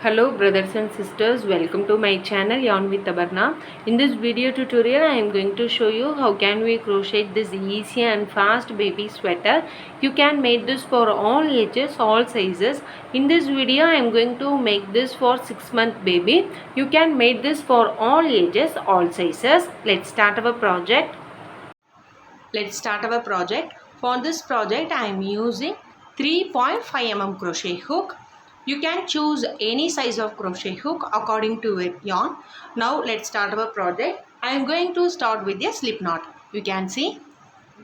Hello brothers and sisters, welcome to my channel Yarn with Tabarna. In this video tutorial I am going to show you how can we crochet this easy and fast baby sweater. You can make this for all ages, all sizes. In this video I am going to make this for 6-month baby. You can make this for all ages, all sizes. Let's start our project. For this project I am using 3.5 mm crochet hook. You can choose any size of crochet hook according to your yarn. Now let's start our project. I am going to start with a slip knot. You can see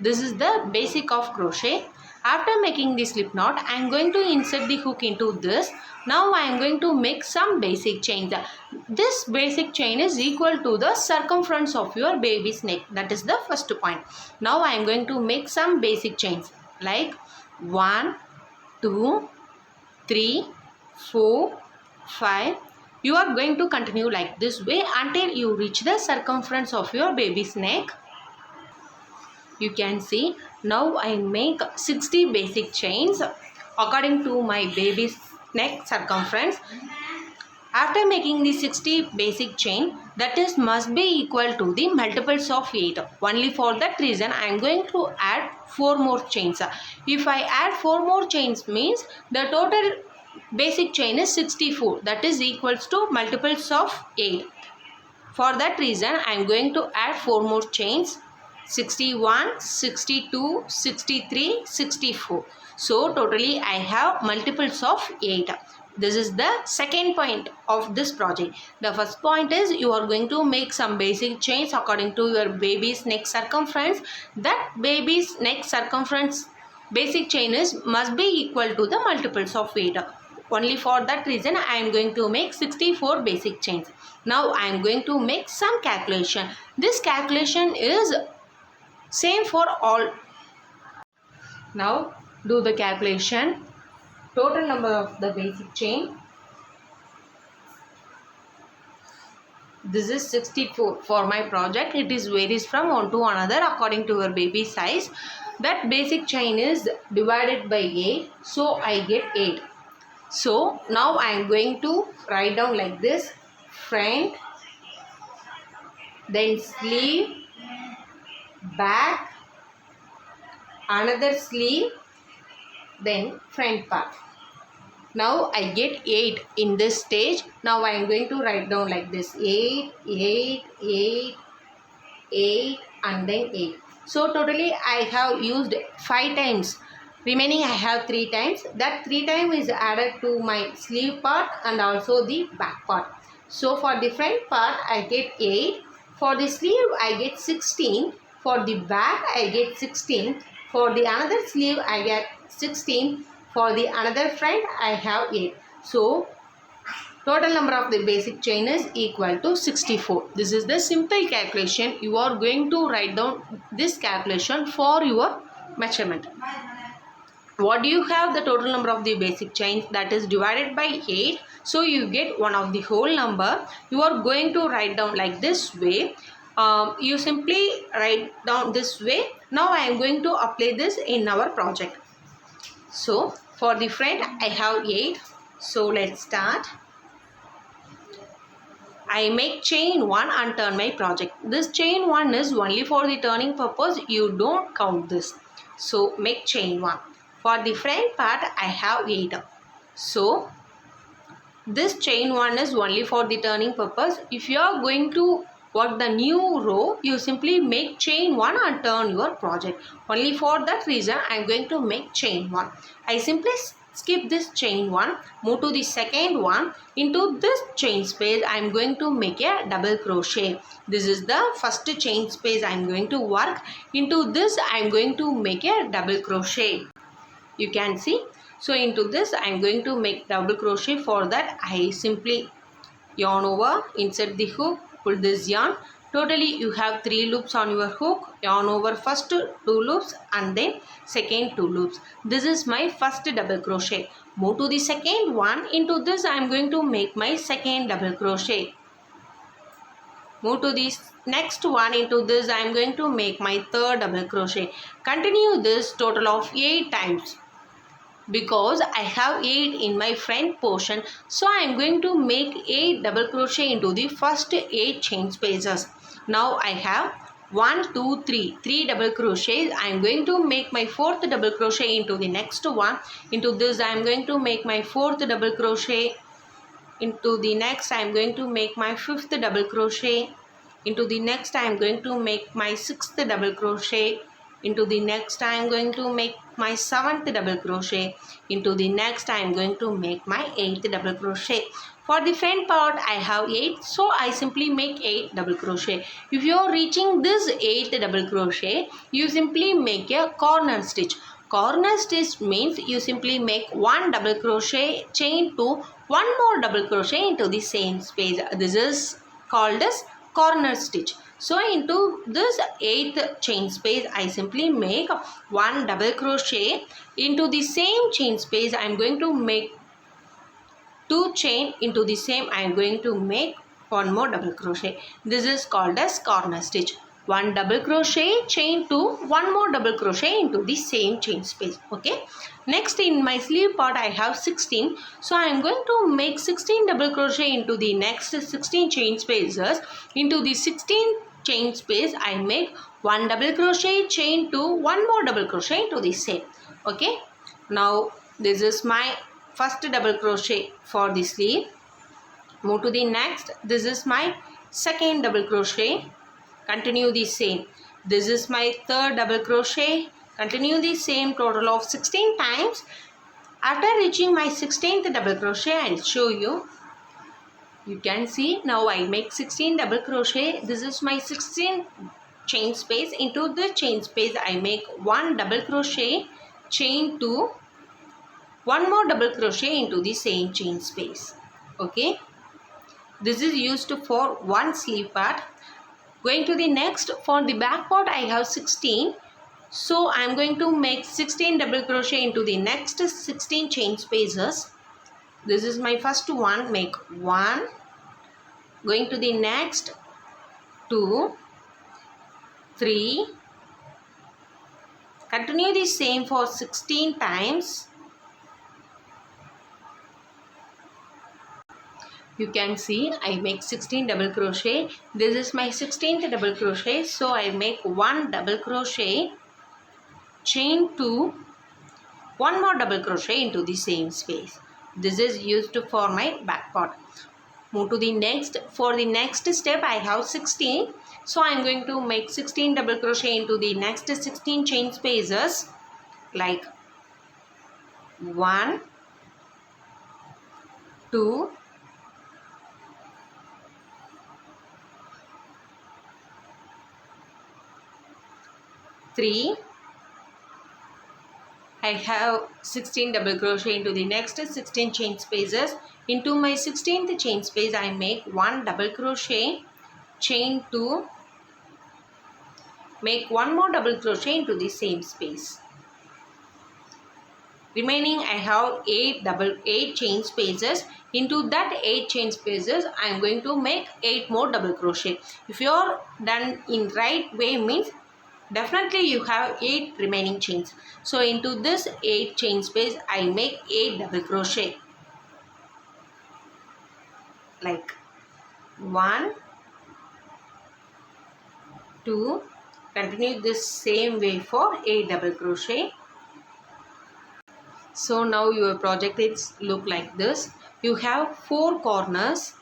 this is the basic of crochet. After making the slip knot, I am going to insert the hook into this. Now I am going to make some basic chains. This basic chain is equal to the circumference of your baby's neck. That is the first point. Now I am going to make some basic chains like 1, 2, 3, 4, 5. You are going to continue like this way until you reach the circumference of your baby's neck. You can see now I make 60 basic chains according to my baby's neck circumference. After making the 60 basic chain, that is must be equal to the multiples of 8. Only for that reason I am going to add 4 more chains. If I add 4 more chains means the total basic chain is 64. That is equals to multiples of 8. For that reason I am going to add 4 more chains. 61, 62, 63, 64. So totally I have multiples of 8. This is the second point of this project. The first point is you are going to make some basic chains according to your baby's neck circumference. That baby's neck circumference basic chain is must be equal to the multiples of 8. Only for that reason I am going to make 64 basic chains. Now I am going to make some calculation. This calculation is same for all. Now do the calculation. Total number of the basic chain. This is 64 for my project. It is varies from one to another according to your baby size. That basic chain is divided by 8. So I get 8. So now I am going to write down like this. Front, then sleeve, back, another sleeve, then front part. Now I get 8 in this stage. Now I am going to write down like this 8, 8, 8, 8 and then 8. So totally I have used 5 times. Remaining I have 3 times. That 3 times is added to my sleeve part and also the back part. So for the front part I get 8. For the sleeve I get 16. For the back I get 16. For the another sleeve I get 16. For the another front I have 8. So total number of the basic chain is equal to 64. This is the simple calculation. You are going to write down this calculation for your measurement. What do you have? The total number of the basic chains, that is divided by 8. So you get one of the whole number. You are going to write down like this way. You simply write down this way. Now I am going to apply this in our project. So for the front I have 8. So let's start. I make chain 1 and turn my project. This chain 1 is only for the turning purpose. You don't count this. So make chain 1. For the front part I have 8. So this chain 1 is only for the turning purpose. If you are going to work the new row, you simply make chain 1 and turn your project. Only for that reason I am going to make chain 1. I simply skip this chain 1, move to the second one. Into this chain space I am going to make a double crochet. This is the first chain space I am going to work. Into this I am going to make a double crochet. You can see. So into this I am going to make double crochet. For that I simply yarn over, insert the hook, pull this yarn. Totally you have 3 loops on your hook. Yarn over first 2 loops and then second 2 loops. This is my first double crochet. Move to the second one. Into this I am going to make my second double crochet. Move to the next one. Into this I am going to make my third double crochet. Continue this total of 8 times. because I have 8 in my front portion. So I am going to make 8 double crochet into the first 8 chain spaces. Now I have 1, 2, 3, 3 double crochets. I am going to make my 4th double crochet into the next one. Into this I am going to make my 4th double crochet. Into the next I am going to make my 5th double crochet. Into the next I am going to make my 6th double crochet. Into the next I am going to make my 7th double crochet. Into the next I am going to make my 8th double crochet. For the front part I have 8, so I simply make 8 double crochet. If you are reaching this 8th double crochet, you simply make a corner stitch. Corner stitch means you simply make 1 double crochet, chain 2, 1 more double crochet into the same space. This is called as corner stitch. So into this 8th chain space I simply make 1 double crochet. Into the same chain space I am going to make 2 chain. Into the same I am going to make 1 more double crochet. This is called as corner stitch. 1 double crochet, chain 2, 1 more double crochet into the same chain space. Okay. Next in my sleeve part I have 16. So I am going to make 16 double crochet into the next 16 chain spaces. Into the 16 chain space I make 1 double crochet, chain 2, 1 more double crochet into the same. Okay. Now this is my first double crochet for the sleeve. Move to the next. This is my second double crochet. Continue the same. This is my third double crochet. Continue the same total of 16 times. After reaching my 16th double crochet, I will show you. You can see now I make 16 double crochet. This is my 16 chain space. Into the chain space I make 1 double crochet, chain 2, 1 more double crochet into the same chain space. Okay. This is used for one sleeve part. Going to the next, for the back part I have 16. So I am going to make 16 double crochet into the next 16 chain spaces. This is my first one. Make 1. Going to the next 2, 3. Continue the same for 16 times. You can see I make 16 double crochet. This is my 16th double crochet. So I make 1 double crochet, chain 2, 1 more double crochet into the same space. This is used for my back part. Move to the next. For the next step I have 16. So I am going to make 16 double crochet into the next 16 chain spaces, like 1, 2, 3. I have 16 double crochet into the next 16 chain spaces. Into my 16th chain space I make 1 double crochet, chain 2, make 1 more double crochet into the same space. Remaining I have 8 chain spaces. Into that 8 chain spaces I am going to make 8 more double crochet. If you are done in right way means definitely you have 8 remaining chains. So into this 8 chain space I make 8 double crochet, like 1, 2. Continue this same way for 8 double crochet. So now your project is look like this. You have 4 corners.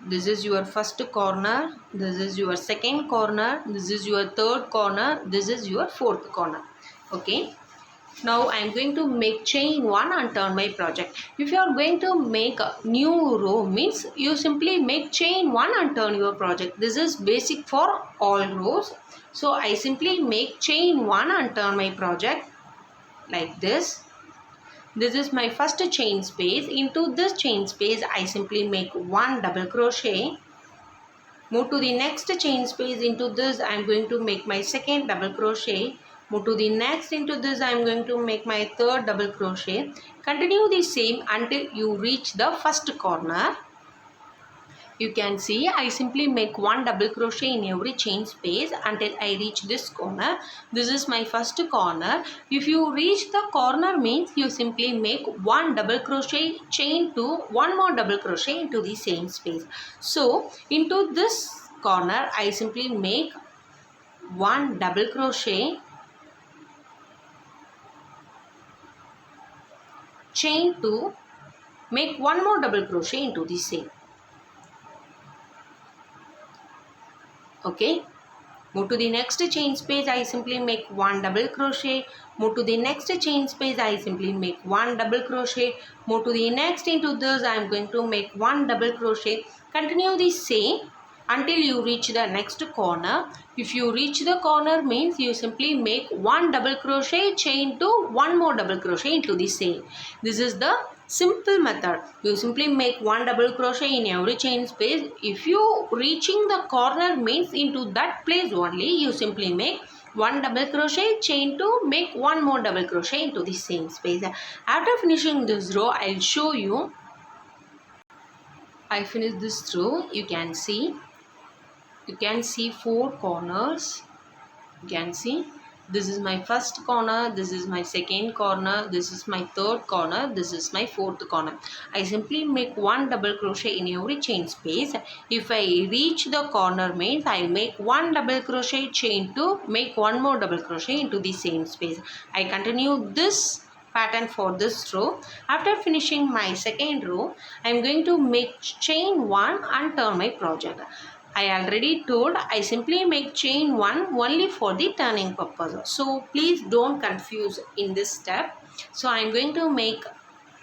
This is your first corner, this is your second corner, this is your third corner, this is your fourth corner. Okay. Now I am going to make chain 1 and turn my project. If you are going to make a new row means you simply make chain 1 and turn your project. This is basic for all rows. So I simply make chain 1 and turn my project like this. This is my first chain space. Into this chain space I simply make 1 double crochet. Move to the next chain space. Into this I am going to make my second double crochet. Move to the next. Into this I am going to make my third double crochet. Continue the same until you reach the first corner. You can see I simply make one double crochet in every chain space until I reach this corner. This is my first corner. If you reach the corner means you simply make one double crochet, chain 2, one more double crochet into the same space. So into this corner I simply make one double crochet, chain 2, make one more double crochet into the same. Okay, move to the next chain space, I simply make one double crochet. Move to the next chain space, I simply make one double crochet. Move to the next, into this I am going to make one double crochet. Continue the same until you reach the next corner. If you reach the corner means you simply make one double crochet, chain 2, one more double crochet into the same. This is the simple method. You simply make one double crochet in every chain space. If you reaching the corner means into that place only, you simply make one double crochet, chain 2, make one more double crochet into the same space. After finishing this row, I'll show you. I finished this row. You can see 4 corners. You can see this is my first corner, this is my second corner, this is my third corner, this is my fourth corner. I simply make one double crochet in every chain space. If I reach the corner means I make one double crochet, chain 2, make one more double crochet into the same space. I continue this pattern for this row. After finishing my second row, I am going to make chain 1 and turn my project. I already told I simply make chain 1 only for the turning purpose. So please don't confuse in this step. So I am going to make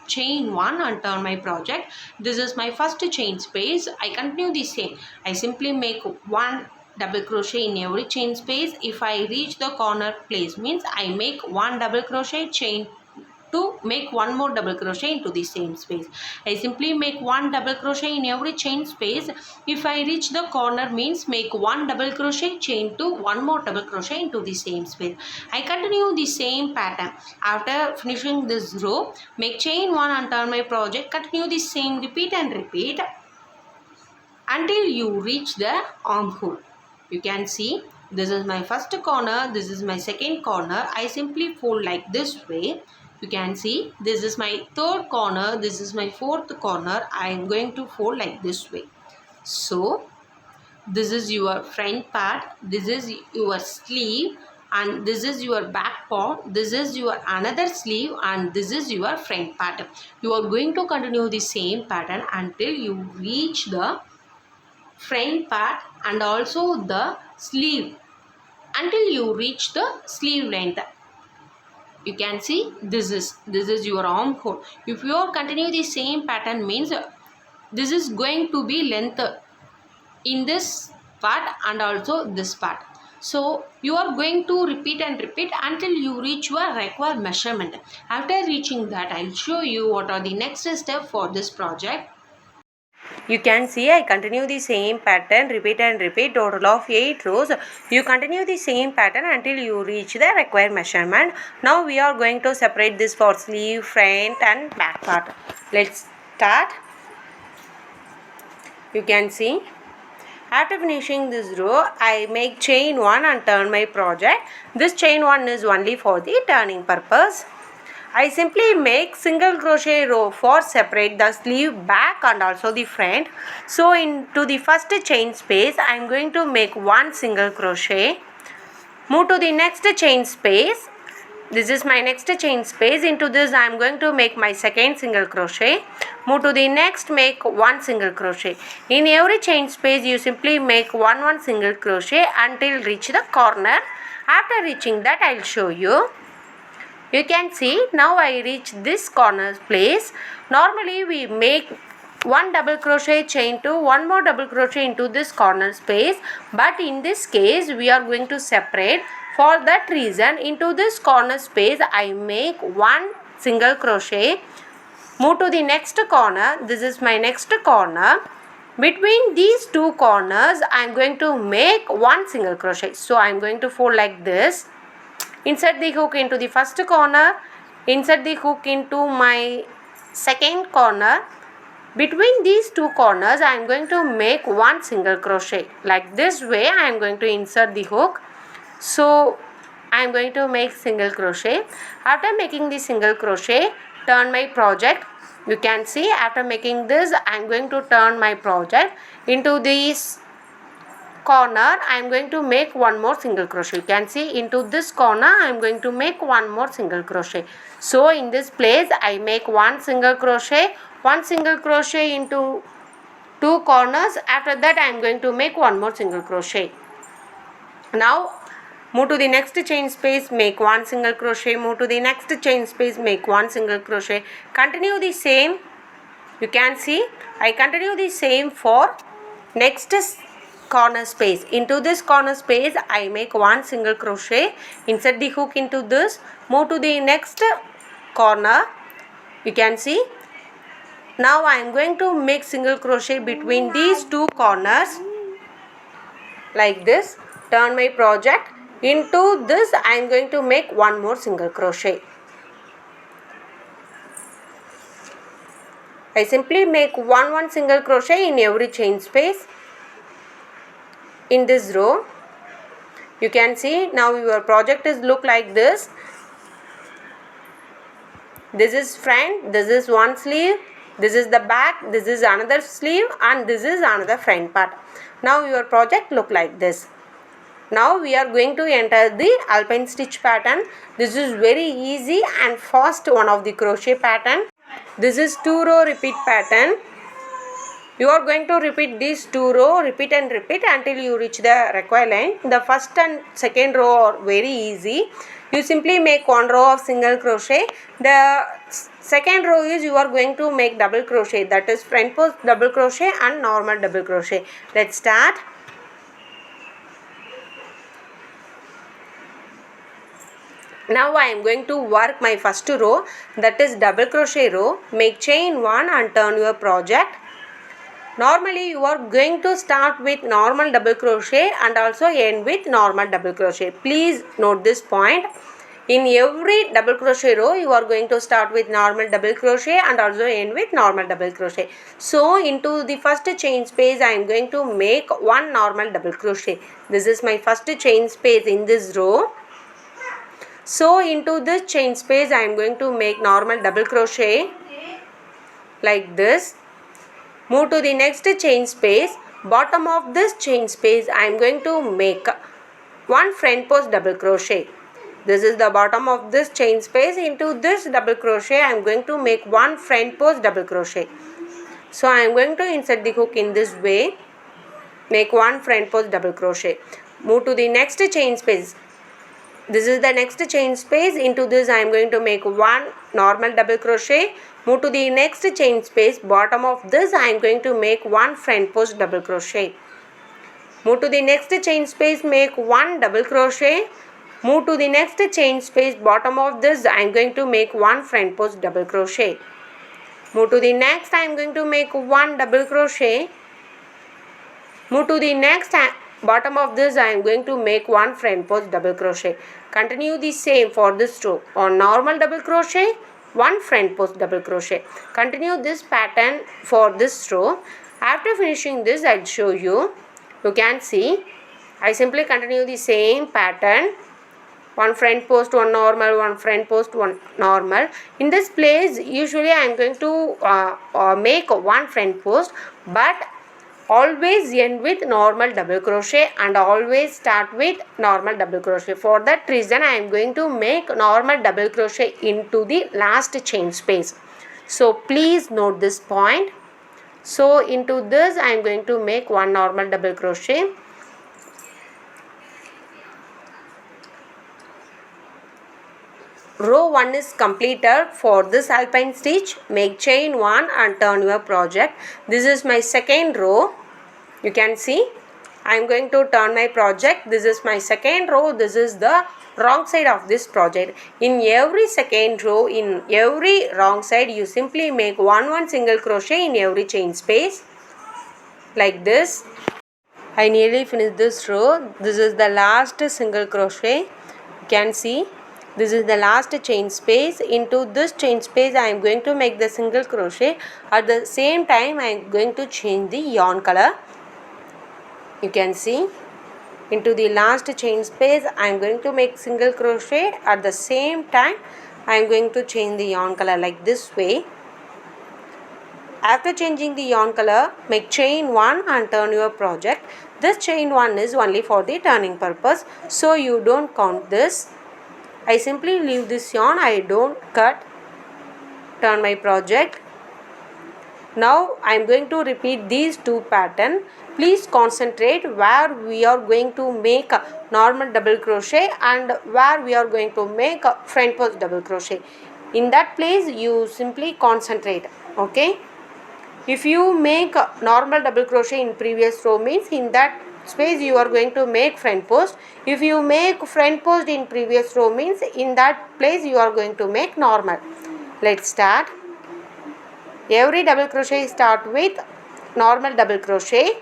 chain 1 and turn my project. This is my first chain space. I continue the same. I simply make one double crochet in every chain space. If I reach the corner place means I make one double crochet, chain 2, make one more double crochet into the same space. I simply make one double crochet in every chain space. If I reach the corner means make one double crochet, chain 2, one more double crochet into the same space. I continue the same pattern. After finishing this row, make chain 1 and turn my project. Continue the same, repeat and repeat until you reach the armhole. You can see this is my first corner, this is my second corner. I simply fold like this way. You can see this is my third corner, this is my fourth corner. I am going to fold like this way. So this is your front part, this is your sleeve, and this is your back part, this is your another sleeve, and this is your front part. You are going to continue the same pattern until you reach the front part and also the sleeve, until you reach the sleeve length. You can see this is your armhole. If you are continue the same pattern means this is going to be length in this part and also this part. So you are going to repeat and repeat until you reach your required measurement. After reaching that, I'll show you what are the next step for this project. You can see I continue the same pattern, repeat and repeat, total of 8 rows. You continue the same pattern until you reach the required measurement. Now we are going to separate this for sleeve, front and back part. Let's start. You can see after finishing this row, I make chain 1 and turn my project. This chain 1 is only for the turning purpose. I simply make single crochet row for separate the sleeve, back and also the front. So into the first chain space I am going to make one single crochet. Move to the next chain space. This is my next chain space. Into this I am going to make my second single crochet. Move to the next, make one single crochet. In every chain space you simply make one single crochet until reach the corner. After reaching that I will show you. You can see now I reach this corner place. Normally we make one double crochet, chain 2, one more double crochet into this corner space, but in this case we are going to separate. For that reason into this corner space I make one single crochet. Move to the next corner. This is my next corner. Between these two corners I am going to make one single crochet. So I am going to fold like this. Insert the hook into the first corner, insert the hook into my second corner, Between these two corners I am going to make one single crochet. Like this way I am going to insert the hook. So I am going to make single crochet. After making the single crochet, turn my project. You can see after making this I am going to turn my project into this corner. I am going to make one more single crochet. You can see into this corner I am going to make one more single crochet. So in this place I make one single crochet into two corners. After that I am going to make one more single crochet. Now move to the next chain space, make one single crochet, move to the next chain space, make one single crochet. Continue the same. You can see I continue the same for next corner space. Into this corner space I make one single crochet, insert the hook into this, move to the next corner. You can see now I am going to make single crochet between these two corners. Like this, turn my project. Into this I am going to make one more single crochet. I simply make one single crochet in every chain space in this row. You can see now your project is look like this. This is front, this is one sleeve, this is the back, this is another sleeve, and this is another front part. Now your project look like this. Now we are going to enter the alpine stitch pattern. This is very easy and fast one of the crochet pattern. This is 2 row repeat pattern. You are going to repeat these 2 row, repeat and repeat until you reach the required line. The first and second row are very easy. You simply make one row of single crochet. The second row is you are going to make double crochet, that is front post double crochet and normal double crochet. Let's start. Now I am going to work my first row, that is double crochet row. Make chain 1 and turn your project. Normally you are going to start with normal double crochet and also end with normal double crochet. Please note this point. In every double crochet row you are going to start with normal double crochet and also end with normal double crochet. So into the first chain space I am going to make one normal double crochet. This is my first chain space in this row. So into this chain space I am going to make normal double crochet like this. Move to the next chain space. Bottom of this chain space I am going to make one front post double crochet. This is the bottom of this chain space. Into this double crochet I am going to make one front post double crochet. So I am going to insert the hook in this way. Make one front post double crochet. Move to the next chain space. This is the next chain space. Into this I am going to make one normal double crochet. Move to the next chain space. Bottom of this I am going to make one front post double crochet. Move to the next chain space, make one double crochet. Move to the next chain space. Bottom of this I am going to make one front post double crochet. Move to the next I am going to make one double crochet. Move to the next bottom of this I am going to make one front post double crochet. Continue the same for this row. On normal double crochet, one front post double crochet. Continue this pattern for this row. After finishing this I'll show you. You can see I simply continue the same pattern. One front post, one normal, one front post, one normal. In this place usually I am going to make one front post, but always end with normal double crochet and always start with normal double crochet. For that reason I am going to make normal double crochet into the last chain space. So please note this point. So into this I am going to make one normal double crochet. Row 1 is completed. For this alpine stitch, make chain 1 and turn your project. This is my second row. You can see I am going to turn my project. This is my second row. This is the wrong side of this project. In every second row, in every wrong side, you simply make one single crochet in every chain space like this. I nearly finished this row. This is the last single crochet. You can see This is the last chain space. Into this chain space I am going to make the single crochet. At the same time I am going to change the yarn color. You can see, into the last chain space I am going to make single crochet. At the same time I am going to change the yarn color like this way. After changing the yarn color, make chain 1 and turn your project. This chain 1 is only for the turning purpose, so you don't count this. I simply leave this yarn, I don't cut. Turn my project. Now I am going to repeat these two patterns. Please concentrate where we are going to make a normal double crochet and where we are going to make a front post double crochet. In that place you simply concentrate. Okay. If you make a normal double crochet in previous row, means in that space you are going to make front post. If you make front post in previous row, means in that place you are going to make normal. Let's start. Every double crochet start with normal double crochet.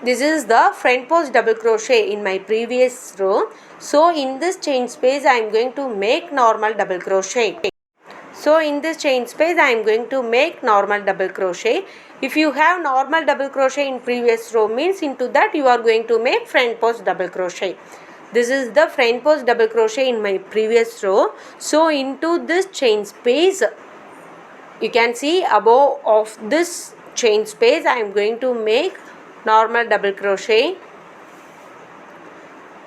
This is the front post double crochet in my previous row. So in this chain space I am going to make normal double crochet. So in this chain space I am going to make normal double crochet. If you have normal double crochet in previous row, means into that you are going to make front post double crochet. This is the front post double crochet in my previous row. So into this chain space, you can see above of this chain space I am going to make normal double crochet.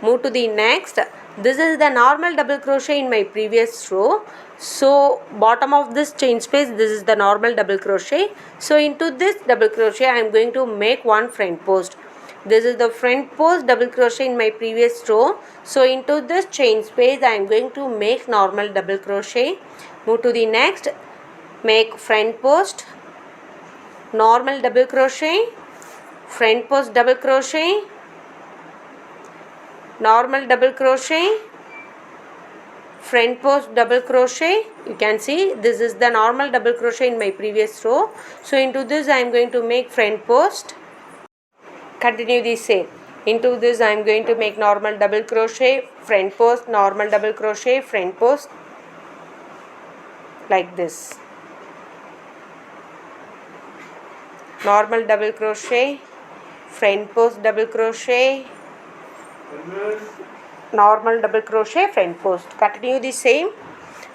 Move to the next. This is the normal double crochet in my previous row. So bottom of this chain space, this is the normal double crochet. So into this double crochet I am going to make one front post. This is the front post double crochet in my previous row. So into this chain space I am going to make normal double crochet. Move to the next. Make front post, normal double crochet, front post double crochet, normal double crochet, front post double crochet. You can see this is the normal double crochet in my previous row. So into this I am going to make front post. Continue the same. Into this I am going to make normal double crochet, front post, normal double crochet, front post, like this. Normal double crochet, front post double crochet, normal double crochet, front post. Continue the same.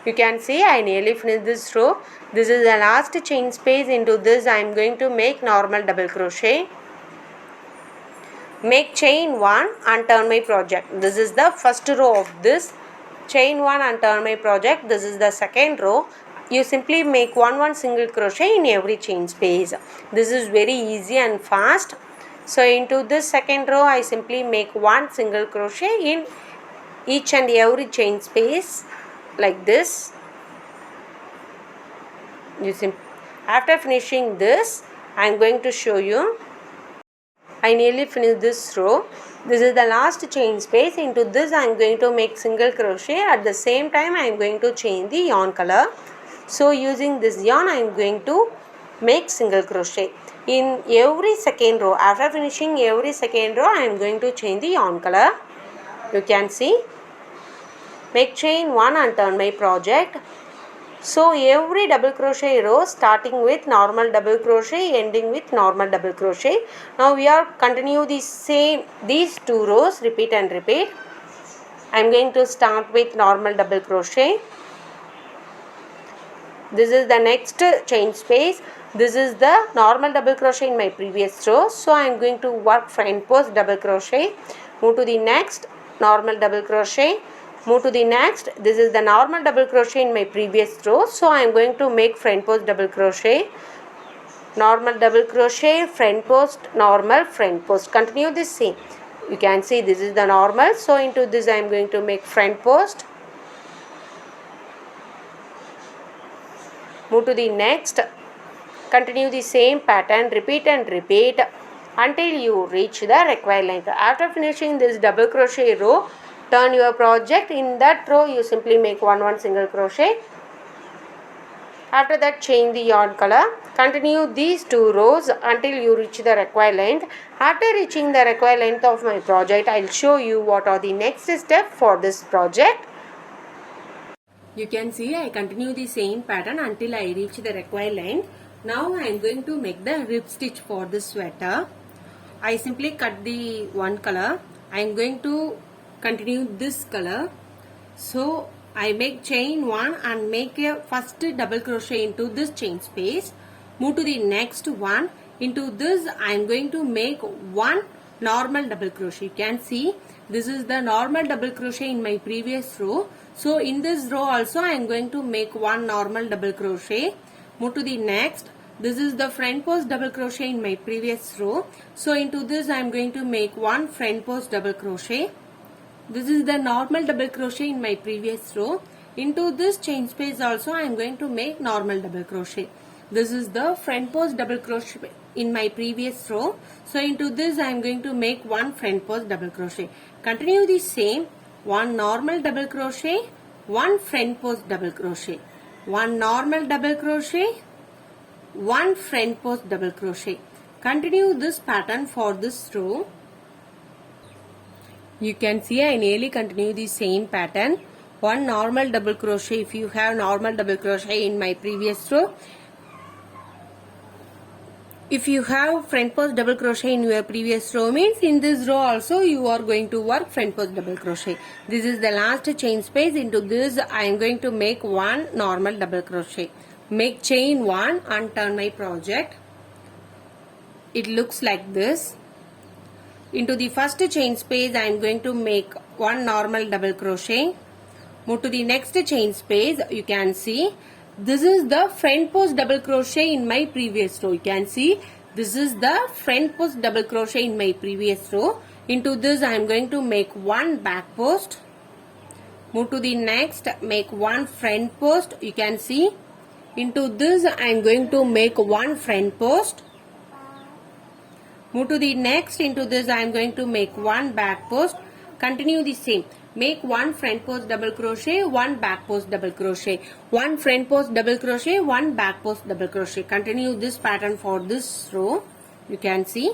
You can see I nearly finished this row. This is the last chain space. Into this I am going to make normal double crochet. Make chain 1 and turn my project. This is the first row of this. Chain 1 and turn my project. This is the second row. You simply make one single crochet in every chain space. This is very easy and fast. So into this second row I simply make one single crochet in each and every chain space like this. After finishing this I am going to show you. I nearly finished this row. This is the last chain space. Into this I am going to make single crochet. At the same time I am going to change the yarn color. So using this yarn I am going to make single crochet. In every second row, after finishing every second row I am going to change the yarn color. You can see. Make chain 1 and turn my project. So every double crochet row starting with normal double crochet, ending with normal double crochet. Now we are continue the same, these two rows, repeat and repeat. I am going to start with normal double crochet. This is the next chain space. This is the normal double crochet in my previous row. So I am going to work front post double crochet. Move to the next, normal double crochet. Move to the next. This is the normal double crochet in my previous row. So I am going to make front post double crochet. Normal double crochet, front post, normal, front post. Continue the same. You can see this is the normal. So into this I am going to make front post. Move to the next. Continue the same pattern, repeat and repeat until you reach the required length. After finishing this double crochet row, turn your project. In that row you simply make one single crochet. After that, change the yarn color. Continue these 2 rows until you reach the required length. After reaching the required length of my project, I will show you what are the next steps for this project. You can see I continue the same pattern until I reach the required length. Now I am going to make the rib stitch for this sweater. I simply cut the one color. I am going to continue this color. So I make chain 1 and make a first double crochet into this chain space. Move to the next one. Into this I am going to make one normal double crochet. You can see this is the normal double crochet in my previous row. So in this row also I am going to make one normal double crochet. Move to the next. This is the front post double crochet in my previous row. So into this I am going to make one front post double crochet. This is the normal double crochet in my previous row. Into this chain space also I am going to make normal double crochet. This is the front post double crochet in my previous row. So into this I am going to make one front post double crochet. Continue the same. One normal double crochet, one front post double crochet, one normal double crochet, one front post double crochet. Continue this pattern for this row. You can see I nearly continue the same pattern. One normal double crochet if you have normal double crochet in my previous row. If you have front post double crochet in your previous row means in this row also you are going to work front post double crochet. This is the last chain space. Into this I am going to make one normal double crochet. Make chain 1 and turn my project. It looks like this. Into the first chain space I am going to make one normal double crochet. Move to the next chain space. You can see this is the front post double crochet in my previous row. You can see this is the front post double crochet in my previous row. Into this I am going to make one back post. Move to the next, make one front post. You can see into this I am going to make one front post. Move to the next. Into this I am going to make one back post. Continue the same. Make one front post double crochet, one back post double crochet, one front post double crochet, one back post double crochet. Continue this pattern for this row. You can see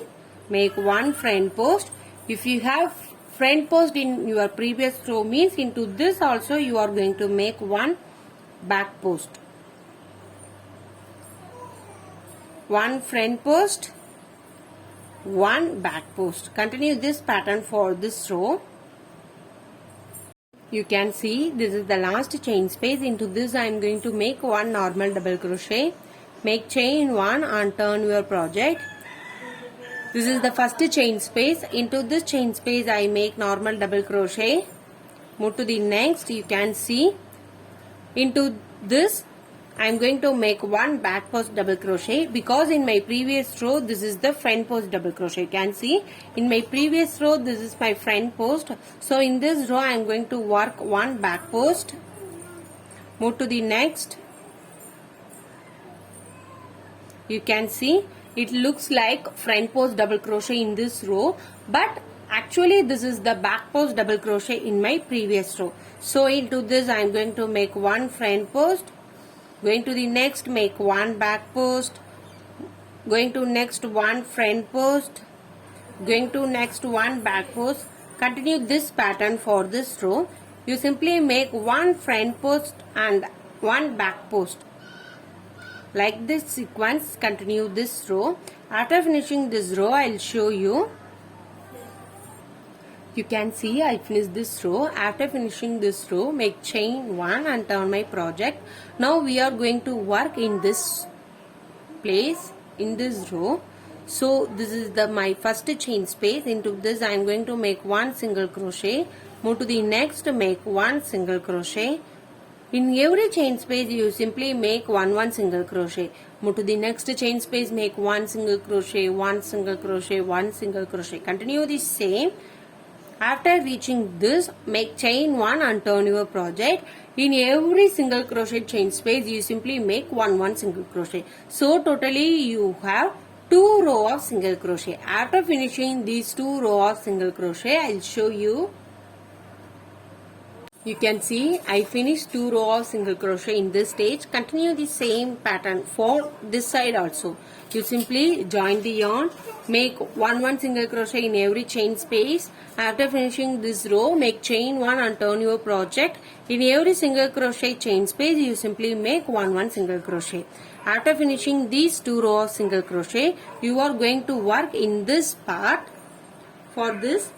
make one front post. If you have front post in your previous row means into this also you are going to make one back post, one front post, one back post. Continue this pattern for this row. You can see this is the last chain space. Into this I am going to make one normal double crochet. Make chain 1 and turn your project. This is the first chain space. Into this chain space I make normal double crochet. Move to the next. You can see into this I am going to make one back post double crochet because in my previous row this is the front post double crochet. You can see in my previous row this is my front post. So in this row I am going to work one back post. Move to the next. You can see it looks like front post double crochet in this row, but actually this is the back post double crochet in my previous row. So into this I am going to make one front post. Going to the next, make one back post. Going to next one front post. Going to next one back post. Continue this pattern for this row. You simply make one front post and one back post. Like this sequence, continue this row. After finishing this row, I will show you. You can see I finished this row. After finishing this row, make chain 1 and turn my project. Now we are going to work in this place, in this row. So this is my first chain space. Into this I am going to make one single crochet. Move to the next, make one single crochet. In every chain space you simply make one single crochet. Move to the next chain space, make one single crochet, one single crochet, one single crochet. Continue the same. After reaching this, make chain 1 and turn your project. In every single crochet chain space, you simply make one single crochet. So totally you have 2 rows of single crochet. After finishing these 2 rows of single crochet, I will show you. You can see I finished 2 rows of single crochet in this stage. Continue the same pattern for this side also. You simply join the yarn, make 1 single crochet in every chain space. After finishing this row, make chain 1 and turn your project. In every single crochet chain space, you simply make 1 single crochet. After finishing these 2 rows of single crochet, you are going to work in this part. For this,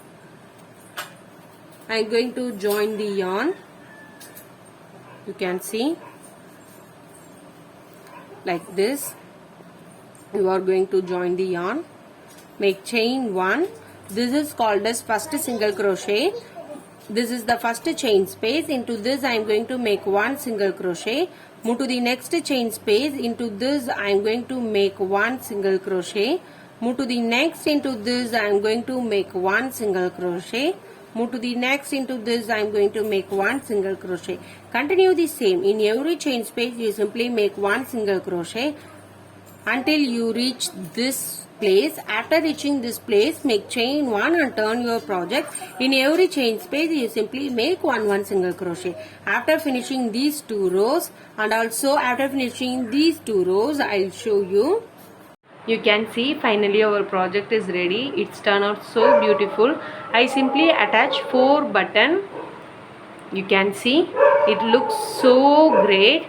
I am going to join the yarn. You can see like this. You are going to join the yarn. Make chain 1. This is called as first single crochet. This is the first chain space. Into this I am going to make 1 single crochet. Move to the next chain space. Into this I am going to make 1 single crochet. Move to the next. Into this I am going to make 1 single crochet. Move to the next. Into this I am going to make 1 single crochet. Continue the same. In every chain space you simply make 1 single crochet until you reach this place. After reaching this place, make chain 1 and turn your project. In every chain space you simply make 1 single crochet. After finishing these 2 rows and also after finishing these 2 rows, I'll show you. You can see finally our project is ready. It's turned out so beautiful. I simply attach 4 buttons. You can see it looks so great.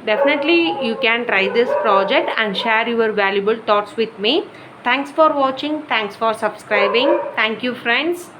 Definitely you can try this project and share your valuable thoughts with me. Thanks for watching. Thanks for subscribing. Thank you friends.